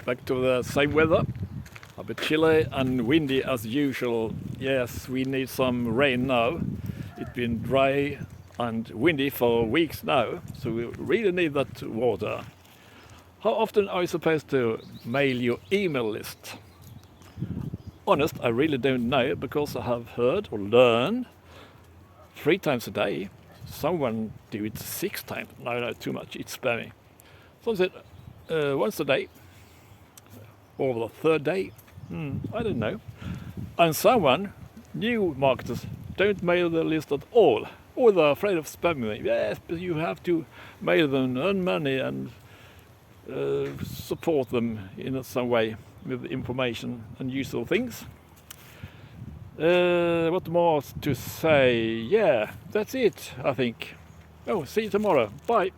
back to the same weather. A bit chilly and windy as usual. Yes, we need some rain now. It's been dry and windy for weeks now, so we really need that water. How often are you supposed to mail your email list? Honest, I really don't know, because I have heard or learned 3 times a day. Someone do it 6 times. No, too much. It's spammy. Some said once a day, or the 3rd day. I don't know. And someone, new marketers, don't mail the list at all. Or they're afraid of spamming. Yes, but you have to mail them, earn money, and support them in some way with information and useful things. What more to say? Yeah, that's it, I think. Oh, see you tomorrow. Bye.